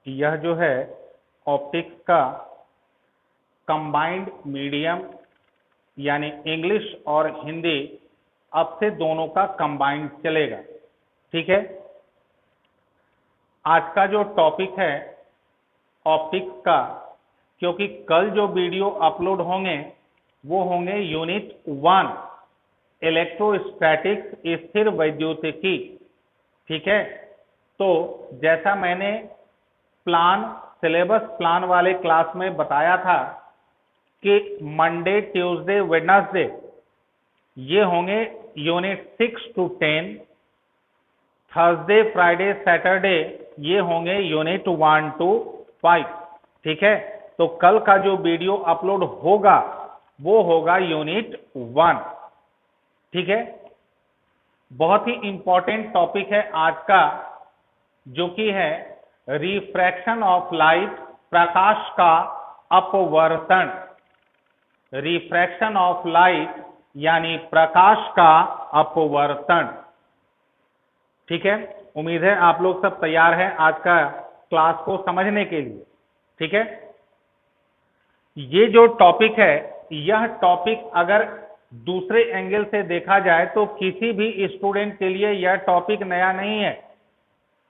यह जो है ऑप्टिक्स का कंबाइंड मीडियम यानी इंग्लिश और हिंदी अब से दोनों का कंबाइंड चलेगा। ठीक है, आज का जो टॉपिक है ऑप्टिक्स का, क्योंकि कल जो वीडियो अपलोड होंगे वो होंगे यूनिट 1 इलेक्ट्रोस्टैटिक्स स्थिर वैद्युतिकी। ठीक है, तो जैसा मैंने सिलेबस प्लान वाले क्लास में बताया था कि मंडे ट्यूसडे वेडनेसडे ये होंगे unit 6 to 10, Thursday Friday Saturday ये होंगे यूनिट 1 to 5। ठीक है, तो कल का जो वीडियो अपलोड होगा वो होगा यूनिट 1। ठीक है, बहुत ही इंपॉर्टेंट टॉपिक है आज का, जो कि है रिफ्रैक्शन ऑफ लाइट, प्रकाश का अपवर्तन। रिफ्रैक्शन ऑफ लाइट यानी प्रकाश का अपवर्तन। ठीक है, उम्मीद है आप लोग सब तैयार हैं आज का क्लास को समझने के लिए। ठीक है, ये जो टॉपिक है, यह टॉपिक अगर दूसरे एंगल से देखा जाए तो किसी भी स्टूडेंट के लिए यह टॉपिक नया नहीं है।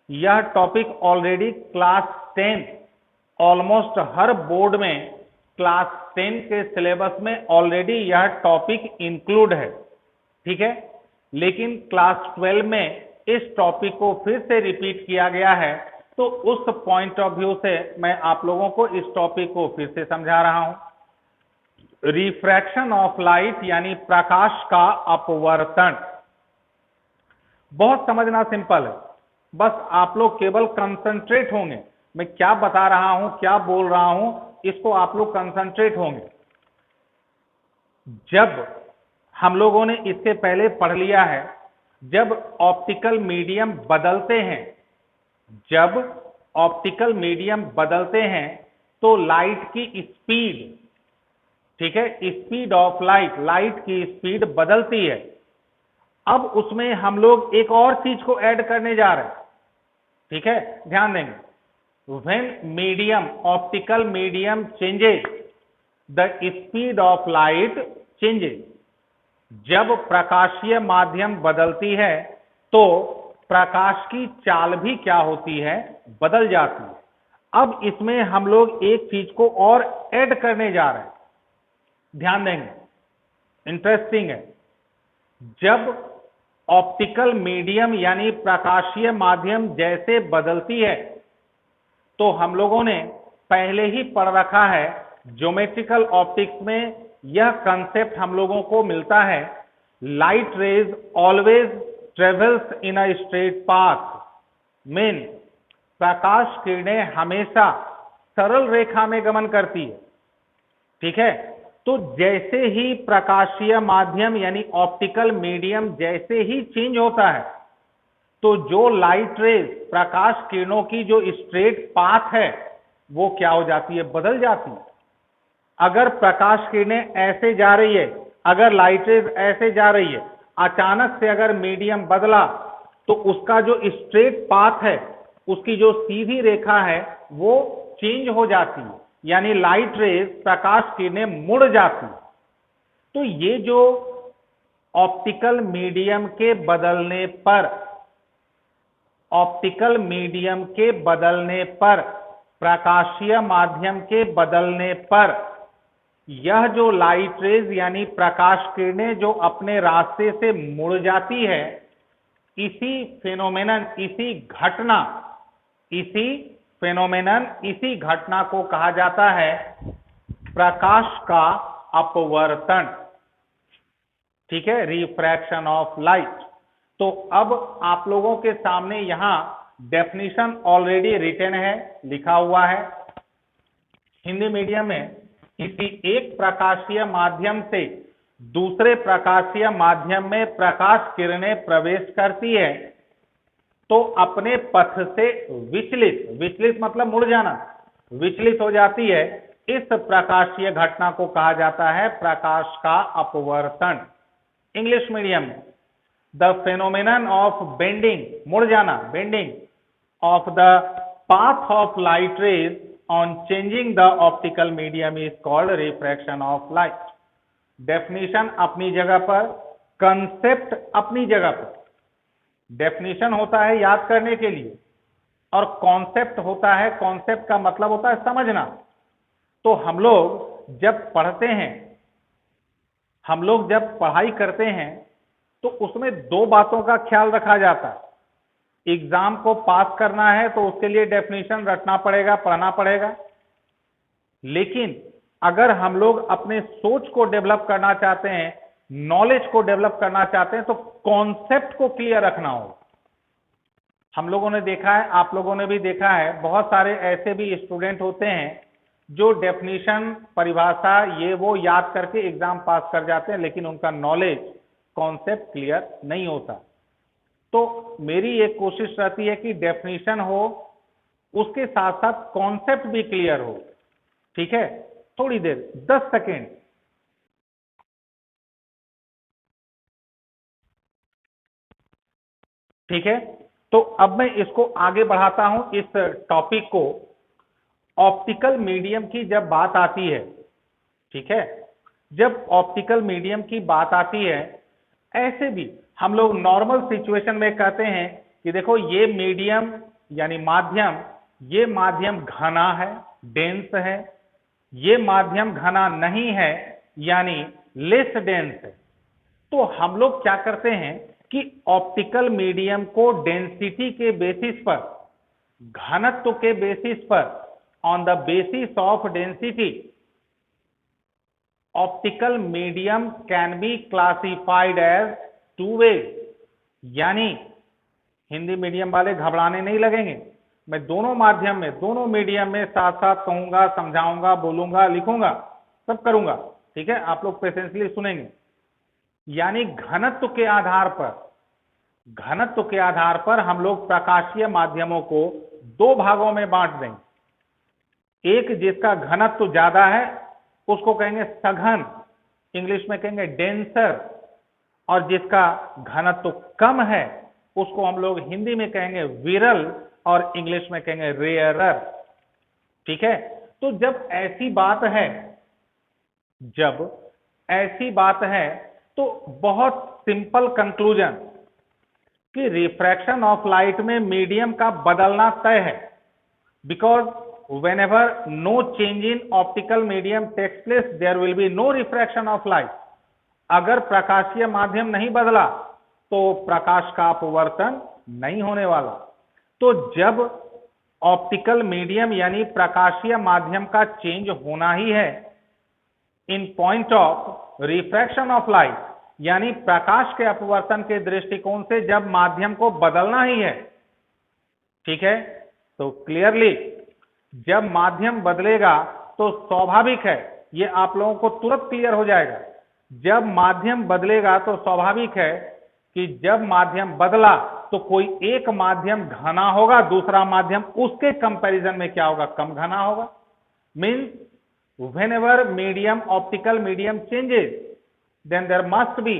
यह टॉपिक ऑलरेडी क्लास 10 ऑलमोस्ट हर बोर्ड में क्लास 10 के सिलेबस में ऑलरेडी यह टॉपिक इंक्लूड है। ठीक है, लेकिन क्लास 12 में इस टॉपिक को फिर से रिपीट किया गया है, तो उस पॉइंट ऑफ व्यू से मैं आप लोगों को इस टॉपिक को फिर से समझा रहा हूं। रिफ्रैक्शन ऑफ लाइट यानी प्रकाश का अपवर्तन। बहुत समझना सिंपल है, बस आप लोग केवल कंसंट्रेट होंगे, मैं क्या बता रहा हूं, क्या बोल रहा हूं, इसको आप लोग कंसंट्रेट होंगे। जब हम लोगों ने इससे पहले पढ़ लिया है, जब ऑप्टिकल मीडियम बदलते हैं, जब ऑप्टिकल मीडियम बदलते हैं तो लाइट की स्पीड, ठीक है, स्पीड ऑफ लाइट, लाइट की स्पीड बदलती है। अब उसमें हम लोग एक और चीज को ऐड करने जा रहे हैं। ठीक है, ध्यान देंगे। When medium, optical medium changes, the speed of light changes. जब प्रकाशीय माध्यम बदलती है तो प्रकाश की चाल भी क्या होती है, बदल जाती है। अब इसमें हम लोग एक चीज को और ऐड करने जा रहे हैं, ध्यान देंगे, इंटरेस्टिंग है। जब ऑप्टिकल मीडियम यानी प्रकाशीय माध्यम जैसे बदलती है, तो हम लोगों ने पहले ही पढ़ रखा है ज्योमेट्रिकल ऑप्टिक्स में, यह कंसेप्ट हम लोगों को मिलता है, light rays always travels in a straight path. Mean प्रकाश किरणें हमेशा सरल रेखा में गमन करती है। ठीक है, तो जैसे ही प्रकाशीय माध्यम यानी ऑप्टिकल मीडियम जैसे ही चेंज होता है, तो जो लाइट रेज, प्रकाश किरणों की जो स्ट्रेट पाथ है वो क्या हो जाती है, बदल जाती है। अगर प्रकाश किरणें ऐसे जा रही है, अगर लाइट रेज ऐसे जा रही है, अचानक से अगर मीडियम बदला तो उसका जो स्ट्रेट पाथ है, उसकी जो सीधी रेखा है वो चेंज हो जाती है, यानी लाइट रेज, प्रकाश किरणें मुड़ जाती है। तो ये जो ऑप्टिकल मीडियम के बदलने पर, ऑप्टिकल मीडियम के बदलने पर, प्रकाशीय माध्यम के बदलने पर, यह जो लाइट रेज यानी प्रकाश किरणें जो अपने रास्ते से मुड़ जाती है, इसी फेनोमेनन, इसी घटना, इसी फेनोमेनन, इसी घटना को कहा जाता है प्रकाश का अपवर्तन। ठीक है, रिफ्रैक्शन ऑफ लाइट। तो अब आप लोगों के सामने यहां डेफिनेशन ऑलरेडी रिटन है, लिखा हुआ है हिंदी मीडियम में। किसी एक प्रकाशीय माध्यम से दूसरे प्रकाशीय माध्यम में प्रकाश किरणें प्रवेश करती है तो अपने पथ से विचलित, विचलित मतलब मुड़ जाना, विचलित हो जाती है। इस प्रकाशीय घटना को कहा जाता है प्रकाश का अपवर्तन। इंग्लिश मीडियम में द फेनोमेनन ऑफ बेंडिंग, मुड़ जाना, bending of the path of light rays on changing the optical medium is called refraction of light. Definition अपनी जगह पर, कंसेप्ट अपनी जगह पर। डेफिनेशन होता है याद करने के लिए और कॉन्सेप्ट होता है, कॉन्सेप्ट का मतलब होता है समझना। तो हम लोग जब पढ़ते हैं, हम लोग जब पढ़ाई करते हैं तो उसमें दो बातों का ख्याल रखा जाता है। एग्जाम को पास करना है तो उसके लिए डेफिनेशन रटना पड़ेगा, पढ़ना पड़ेगा। लेकिन अगर हम लोग अपने सोच को डेवलप करना चाहते हैं, नॉलेज को डेवलप करना चाहते हैं, तो कॉन्सेप्ट को क्लियर रखना होगा। हम लोगों ने देखा है, आप लोगों ने भी देखा है, बहुत सारे ऐसे भी स्टूडेंट होते हैं जो डेफिनेशन, परिभाषा, ये वो याद करके एग्जाम पास कर जाते हैं, लेकिन उनका नॉलेज, कॉन्सेप्ट क्लियर नहीं होता। तो मेरी एक कोशिश रहती है कि डेफिनेशन हो, उसके साथ साथ कॉन्सेप्ट भी क्लियर हो। ठीक है, थोड़ी देर, 10 सेकेंड। ठीक है, तो अब मैं इसको आगे बढ़ाता हूं, इस टॉपिक को। ऑप्टिकल मीडियम की जब बात आती है, ठीक है, जब ऑप्टिकल मीडियम की बात आती है, ऐसे भी हम लोग नॉर्मल सिचुएशन में कहते हैं कि देखो ये मीडियम यानी माध्यम, ये माध्यम घना है, डेंस है, ये माध्यम घना नहीं है यानी लेस डेंस है। तो हम लोग क्या करते हैं कि ऑप्टिकल मीडियम को डेंसिटी के बेसिस पर, घनत्व के बेसिस पर, on the basis of density, optical medium can be classified as two way. यानी हिंदी मीडियम वाले घबराने नहीं लगेंगे, मैं दोनों माध्यम में, दोनों मीडियम में साथ साथ कहूंगा, समझाऊंगा, बोलूंगा, लिखूंगा, सब करूंगा। ठीक है, आप लोग पेशेंसली सुनेंगे। यानी घनत्व के आधार पर, घनत्व के आधार पर हम लोग प्रकाशीय माध्यमों को दो भागों में बांट देंगे। एक जिसका घनत्व ज्यादा है उसको कहेंगे सघन, इंग्लिश में कहेंगे डेंसर, और जिसका घनत्व कम है उसको हम लोग हिंदी में कहेंगे विरल और इंग्लिश में कहेंगे रेयरर। ठीक है, तो जब ऐसी बात है, जब ऐसी बात है तो बहुत सिंपल कंक्लूजन कि रिफ्रैक्शन ऑफ लाइट में मीडियम का बदलना तय है। Because whenever no change in optical medium takes place, there will be no refraction of light. अगर प्रकाशीय माध्यम नहीं बदला तो प्रकाश का अपवर्तन नहीं होने वाला। तो जब ऑप्टिकल मीडियम यानी प्रकाशीय माध्यम का चेंज होना ही है in point of refraction of light, यानी प्रकाश के अपवर्तन के दृष्टिकोण से जब माध्यम को बदलना ही है, ठीक है, तो क्लियरली जब माध्यम बदलेगा तो स्वाभाविक है, ये आप लोगों को तुरंत क्लियर हो जाएगा, जब माध्यम बदलेगा तो स्वाभाविक है कि जब माध्यम बदला तो कोई एक माध्यम घना होगा, दूसरा माध्यम उसके कंपैरिजन में क्या होगा, कम घना होगा। Means whenever medium, optical medium changes, then there must be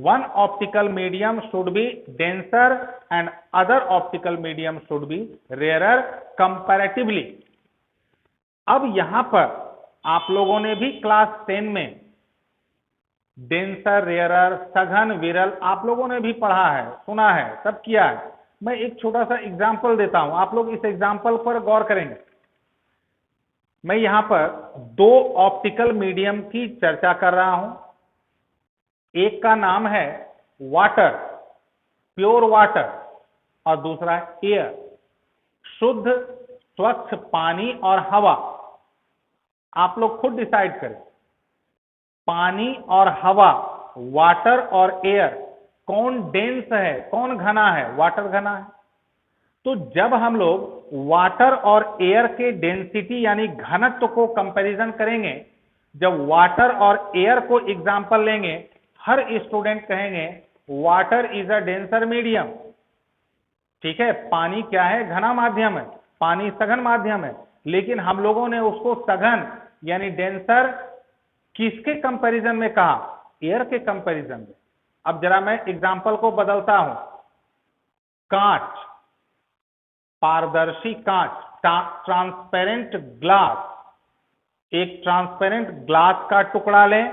one optical medium should be denser and other optical medium should be rarer comparatively. अब यहां पर आप लोगों ने भी क्लास 10 में डेंसर, रेयरर, सघन, विरल आप लोगों ने भी पढ़ा है, सुना है, सब किया है। मैं एक छोटा सा एग्जांपल देता हूं, आप लोग इस एग्जांपल पर गौर करेंगे। मैं यहां पर दो ऑप्टिकल मीडियम की चर्चा कर रहा हूं। एक का नाम है वाटर, प्योर वाटर, और दूसरा है एयर, शुद्ध स्वच्छ पानी और हवा। आप लोग खुद डिसाइड करें, पानी और हवा, वाटर और एयर, कौन डेंस है, कौन घना है? वाटर घना है। तो जब हम लोग वाटर और एयर के डेंसिटी यानी घनत्व को कंपैरिजन करेंगे, जब वाटर और एयर को एग्जांपल लेंगे, हर स्टूडेंट कहेंगे water is a denser medium. ठीक है, पानी क्या है? घना माध्यम है, पानी सघन माध्यम है, लेकिन हम लोगों ने उसको सघन यानी डेंसर किसके कंपैरिजन में कहा? एयर के कंपैरिजन में। अब जरा मैं एग्जांपल को बदलता हूं, कांच, पारदर्शी कांच, ट्रांसपेरेंट ग्लास, एक ट्रांसपेरेंट ग्लास का टुकड़ा लें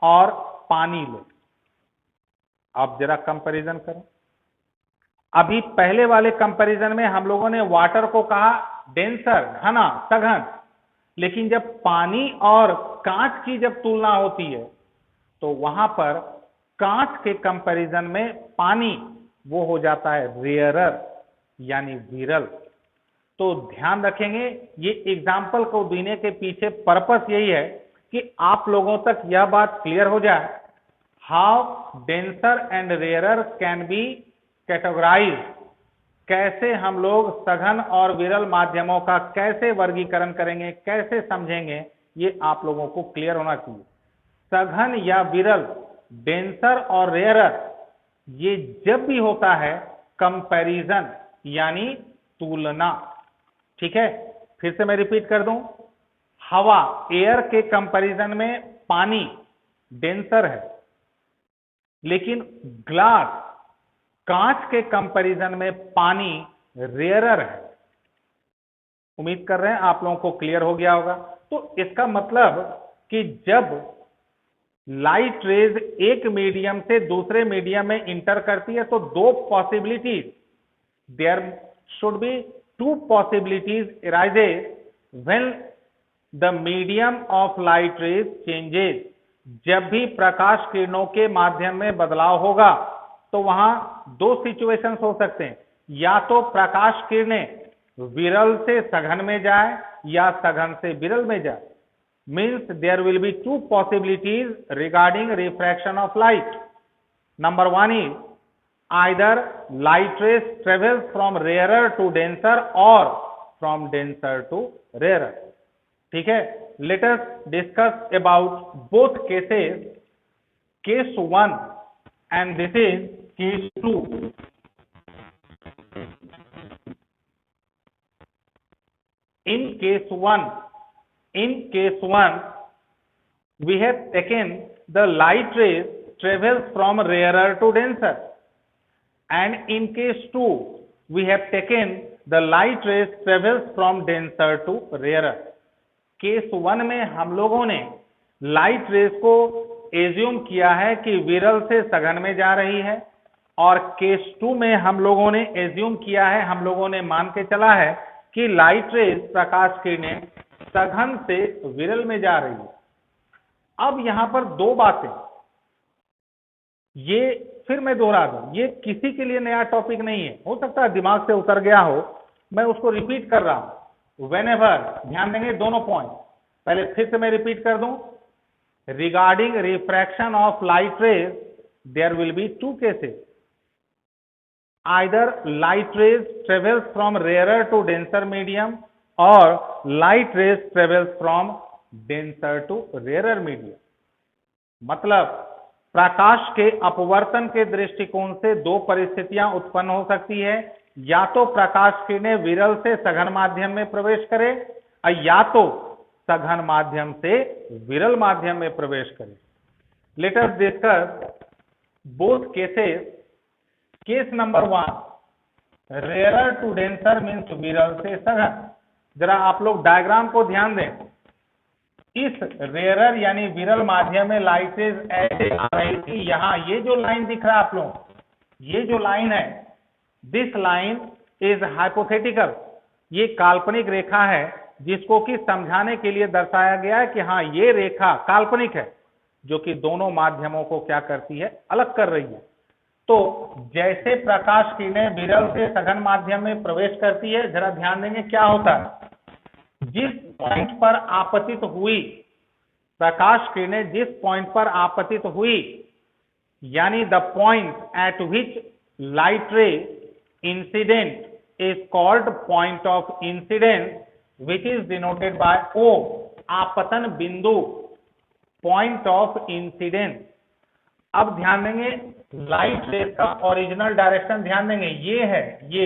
और पानी लें। आप जरा कंपैरिजन करें। अभी पहले वाले कंपैरिजन में हम लोगों ने वाटर को कहा डेंसर, घना, सघन, लेकिन जब पानी और कांच की जब तुलना होती है तो वहां पर कांच के कंपैरिजन में पानी वो हो जाता है रेयरर, यानी विरल। तो ध्यान रखेंगे, ये एग्जाम्पल को देने के पीछे पर्पस यही है कि आप लोगों तक यह बात क्लियर हो जाए, how denser and rarer can be categorise, कैसे हम लोग सघन और विरल माध्यमों का कैसे वर्गीकरण करेंगे, कैसे समझेंगे, ये आप लोगों को क्लियर होना चाहिए। सघन या विरल, डेंसर और रेयरर, ये जब भी होता है कंपैरिजन यानी तुलना। ठीक है, फिर से मैं रिपीट कर दूं, हवा एयर के कंपैरिजन में पानी डेंसर है, लेकिन ग्लास कांच के कंपैरिजन में पानी रेयरर है। उम्मीद कर रहे हैं आप लोगों को क्लियर हो गया होगा। तो इसका मतलब कि जब लाइट रेज एक मीडियम से दूसरे मीडियम में इंटर करती है तो दो possibilities, there should be two possibilities arises when the medium of light rays changes. जब भी प्रकाश किरणों के माध्यम में बदलाव होगा तो वहां दो सिचुएशंस हो सकते हैं, या तो प्रकाश किरणें विरल से सघन में जाए या सघन से विरल में जाए। Means there will be two possibilities regarding refraction of light. Number one is either light rays travels from rarer to denser or from denser to rarer. ठीक है, let us discuss about both cases, case 1 and this is case 2. In case 1, we have taken the light rays travels from rarer to denser, and in case 2, we have taken the light rays travels from denser to rarer. Case 1 में हम लोगों ने light rays को assume किया है कि विरल से सघन में जा रही है, और केस 2 में हम लोगों ने एज्यूम किया है, हम लोगों ने मान के चला है कि लाइट रेस, प्रकाश किरणें सघन से विरल में जा रही है। अब यहां पर दो बातें, ये फिर मैं दोहरा दूं, ये किसी के लिए नया टॉपिक नहीं है, हो सकता है दिमाग से उतर गया हो, मैं उसको रिपीट कर रहा हूं। Whenever, ध्यान देंगे दोनों पॉइंट, पहले फिर से मैं रिपीट कर दूं, regarding refraction of light rays there will be two cases, either light rays travels from rarer to denser medium or light rays travels from denser to rarer medium। मतलब प्रकाश के अपवर्तन के दृष्टिकोण से दो परिस्थितियां उत्पन्न हो सकती है, या तो प्रकाश किरणें विरल से सघन माध्यम में प्रवेश करें, या तो सघन माध्यम से विरल माध्यम में प्रवेश करें। Let us discuss both cases. Case number 1, rarer to denser means विरल से सघन। जरा आप लोग डायग्राम को ध्यान दें, इस रेयरर यानी विरल माध्यम में लाइट रेज ऐसे आ रही थी, यहां ये जो लाइन दिख रहा है आप लोग, ये जो लाइन है, दिस लाइन इज हाइपोथेटिकल, ये काल्पनिक रेखा है जिसको कि समझाने के लिए दर्शाया गया है कि हाँ ये रेखा काल्पनिक है, जो कि दोनों माध्यमों को क्या करती है, अलग कर रही है। तो जैसे प्रकाश किरणें विरल से सघन माध्यम में प्रवेश करती है, जरा ध्यान देंगे क्या होता है, जिस पॉइंट पर आपतित हुई प्रकाश किरणें, जिस पॉइंट पर आपतित हुई, यानी the point at which light ray incident is called point of incidence which is denoted by O, आपतन बिंदु, पॉइंट ऑफ इंसिडेंस। अब ध्यान देंगे लाइट रेज का ओरिजिनल डायरेक्शन, ध्यान देंगे ये है, ये,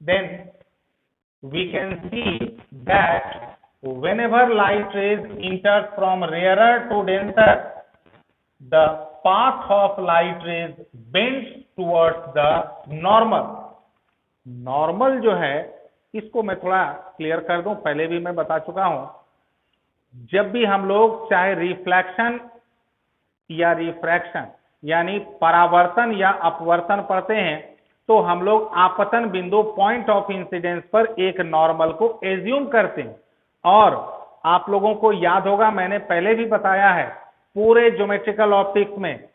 then we can see that whenever light rays enter from rarer to denser, the path of light rays bends towards the normal, normal जो है, इसको मैं थोड़ा क्लियर कर दूं, पहले भी मैं बता चुका हूं। जब भी हम लोग चाहे रिफ्लेक्शन या रिफ्रैक्शन यानी परावर्तन या अपवर्तन पढ़ते हैं, तो हम लोग आपतन बिंदु पॉइंट ऑफ इंसिडेंस पर एक नॉर्मल को एज्यूम करते हैं। और आप लोगों को याद होगा, मैंने पहले भी बताया है, पूरे ज्योमेट्रिकल ऑप्टिक्स में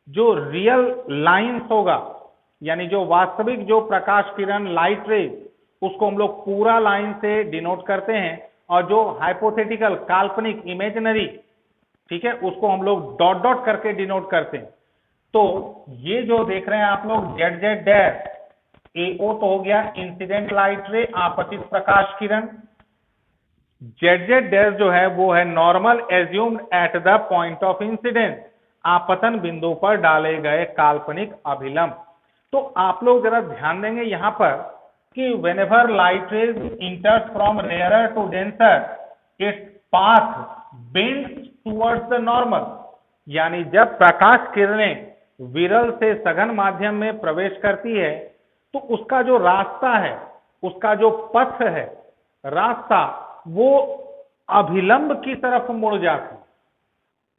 जो रियल लाइंस होगा, यानी जो वास्तविक जो प्रकाश किरण लाइट रे, उसको हम लोग पूरा लाइन से डिनोट करते हैं, और जो हाइपोथेटिकल काल्पनिक इमेजिनरी, ठीक है, उसको हम लोग डॉट डॉट करके डिनोट करते हैं। तो ये जो देख रहे हैं आप लोग जेड जेड डैश, एओ तो हो गया इंसिडेंट लाइट रे, आपतित प्रकाश किरण। जेड जेड डैश जो है वो है normal assumed at the point of incidence, आपतन बिंदु पर डाले गए काल्पनिक अभिलंब। तो आप लोग जरा ध्यान देंगे यहां पर कि whenever light rays enters from rarer to denser, its path bends towards the normal। यानी जब प्रकाश किरणें विरल से सघन माध्यम में प्रवेश करती है, तो उसका जो रास्ता है, उसका जो पथ है, रास्ता, वो अभिलंब की तरफ मुड़ जाती है,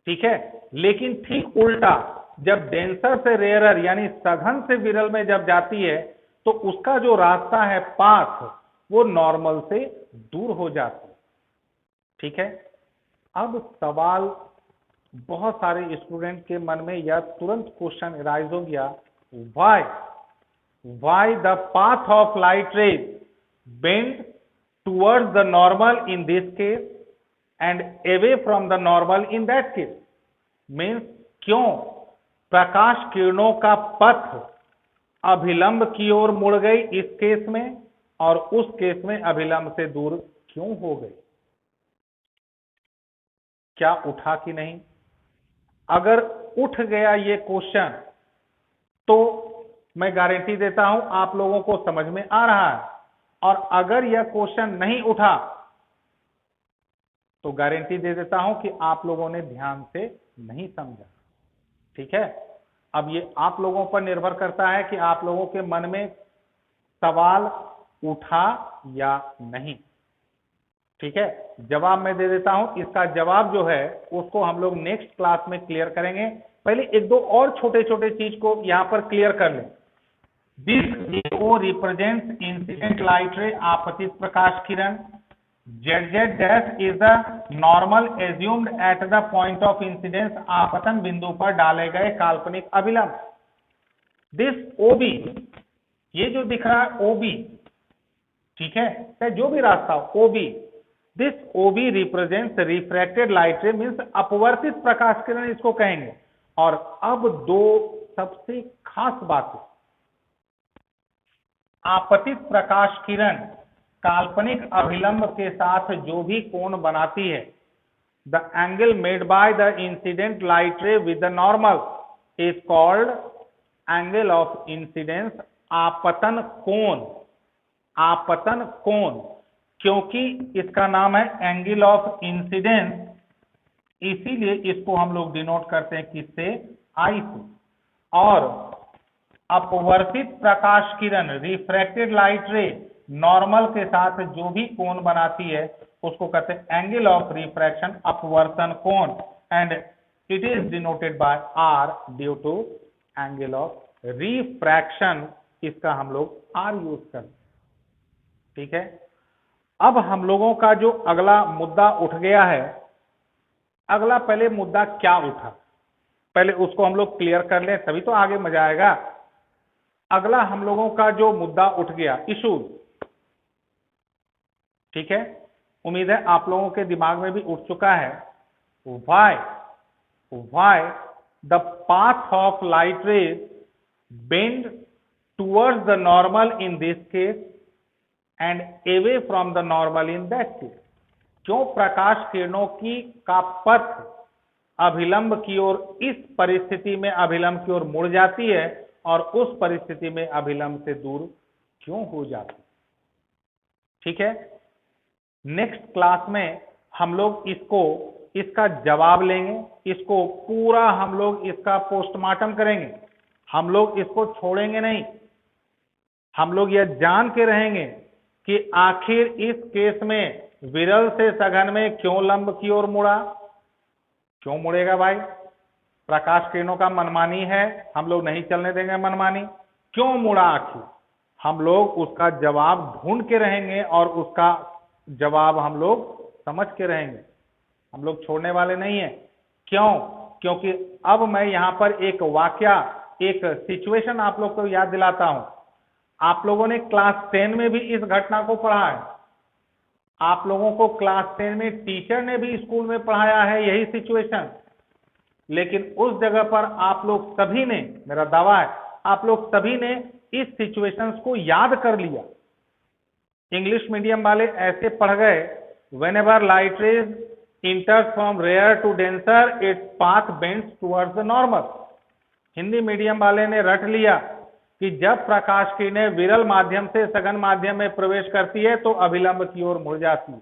ठीक है। लेकिन ठीक उल्टा, जब डेंसर से रेयरर यानी सघन से विरल में जब जाती है, तो उसका जो रास्ता है, पाथ, वो नॉर्मल से दूर हो जाता है, ठीक है। अब सवाल बहुत सारे स्टूडेंट के मन में यह तुरंत क्वेश्चन राइज हो गया, why the path of light raise bend towards the normal in this case and away from the normal in that case. Means क्यों प्रकाश किरणों का पथ अभिलंब की ओर मुड़ गई इस केस में, और उस केस में अभिलंब से दूर क्यों हो गई? क्या उठा कि नहीं? अगर उठ गया ये क्वेश्चन, तो मैं गारंटी देता हूं आप लोगों को समझ में आ रहा है, और अगर यह क्वेश्चन नहीं उठा, तो गारंटी दे देता हूं कि आप लोगों ने ध्यान से नहीं समझा, ठीक है। अब ये आप लोगों पर निर्भर करता है कि आप लोगों के मन में सवाल उठा या नहीं, ठीक है। जवाब मैं दे देता हूं, इसका जवाब जो है उसको हम लोग नेक्स्ट क्लास में क्लियर करेंगे। पहले एक दो और छोटे छोटे चीज को यहां पर क्लियर कर लें। This O represents incident light ray, आपतित प्रकाश किरण। ZZ dash is the normal assumed at the point of incidence, आपतन बिंदु पर डाले गए काल्पनिक अभिलंब। दिस OB, ये जो दिख रहा है OB, ठीक है, चाहे जो भी रास्ता हो, OB, this OB represents refracted light रे, मीन्स अपवर्तित प्रकाश किरण इसको कहेंगे। और अब दो सबसे खास बातें, आपतित प्रकाश किरण काल्पनिक अभिलंब के साथ जो भी कोण बनाती है, the angle made by the incident light रे with the normal is called angle of incidence, आपतन कोण। आपतन कोण, क्योंकि इसका नाम है एंगल ऑफ इंसिडेंस, इसीलिए इसको हम लोग डिनोट करते हैं किससे? आई से। और अपवर्तित प्रकाश किरण, रिफ्रैक्टेड लाइट रे, नॉर्मल के साथ जो भी कोण बनाती है उसको कहते हैं एंगल ऑफ रिफ्रैक्शन, अपवर्तन कोण, and it is denoted by R due to angle of refraction. इसका हम लोग आर यूज करते हैं, ठीक है। अब हम लोगों का जो अगला मुद्दा उठ गया है, अगला पहले मुद्दा क्या उठा, पहले उसको हम लोग क्लियर कर लें, तभी तो आगे मजा आएगा। अगला हम लोगों का जो मुद्दा उठ गया, इशू, ठीक है, उम्मीद है आप लोगों के दिमाग में भी उठ चुका है। Why the path of light raise bend towards the normal in this case and away from the normal in that case. क्यों प्रकाश किरणों की का पथ अभिलंब की ओर, इस परिस्थिति में अभिलंब की ओर मुड़ जाती है, और उस परिस्थिति में अभिलंब से दूर क्यों हो जाती, ठीक है। नेक्स्ट क्लास में हम लोग इसका जवाब लेंगे, इसको पूरा हम लोग इसका पोस्टमार्टम करेंगे, हम लोग इसको छोड़ेंगे नहीं। हम लोग यह जान के रहेंगे कि आखिर इस केस में विरल से सघन में क्यों लंब की ओर मुड़ा। क्यों मुड़ेगा भाई? प्रकाश किरणों का मनमानी है, हम लोग नहीं चलने देंगे मनमानी। क्यों मुड़ा आखिर? हम लोग उसका जवाब ढूंढ के रहेंगे और उसका जवाब हम लोग समझ के रहेंगे, हम लोग छोड़ने वाले नहीं है। क्यों? क्योंकि अब मैं यहां पर एक वाकया, एक सिचुएशन आप लोग को याद दिलाता हूं। आप लोगों ने क्लास 10 में भी इस घटना को पढ़ा है। आप लोगों को क्लास 10 में टीचर ने भी स्कूल में पढ़ाया है यही सिचुएशन, लेकिन उस जगह पर आप लोग सभी ने, मेरा दावा है, आप लोग सभी ने इस सिचुएशंस को याद कर लिया। इंग्लिश मीडियम वाले ऐसे पढ़ गए, whenever light rays enters from rare to denser its path bends towards the normal। Hindi medium वाले ने रट लिया कि जब प्रकाश किरणें विरल माध्यम से सघन माध्यम में प्रवेश करती है तो अभिलंब की ओर मुड़ जाती है।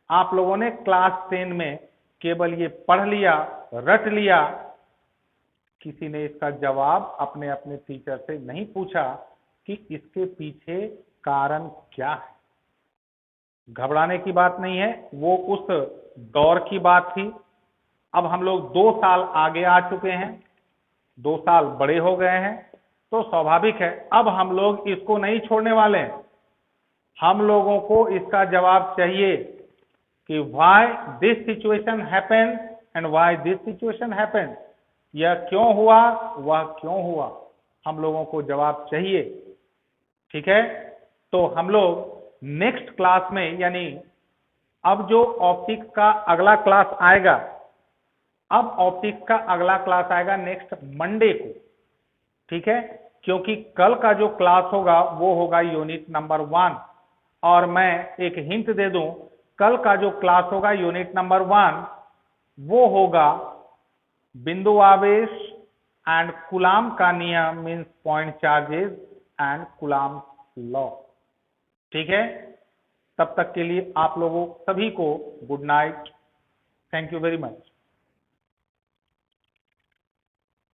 आप लोगों ने क्लास 10 में केवल ये पढ़ लिया, रट लिया, किसी ने इसका जवाब अपने अपने टीचर से नहीं पूछा कि इसके पीछे कारण क्या है। घबराने की बात नहीं है, वो उस दौर की बात थी। अब हम लोग 2 साल आगे आ चुके हैं, 2 साल बड़े हो गए हैं, तो स्वाभाविक है अब हम लोग इसको नहीं छोड़ने वाले हैं। हम लोगों को इसका जवाब चाहिए कि why this situation happened and why this situation happened. यह क्यों हुआ, वह क्यों हुआ, हम लोगों को जवाब चाहिए। ठीक है, तो हम लोग नेक्स्ट क्लास में, यानी अब जो ऑप्टिक्स का अगला क्लास आएगा, अब ऑप्टिक्स का अगला क्लास आएगा नेक्स्ट मंडे को। ठीक है, क्योंकि कल का जो क्लास होगा वो होगा यूनिट नंबर 1। और मैं एक हिंट दे दूं, कल का जो क्लास होगा यूनिट नंबर 1 वो होगा बिंदु आवेश एंड कूलाम का नियम, means point charges and coulomb law. ठीक है, तब तक के लिए आप लोगों सभी को good night. Thank you very much.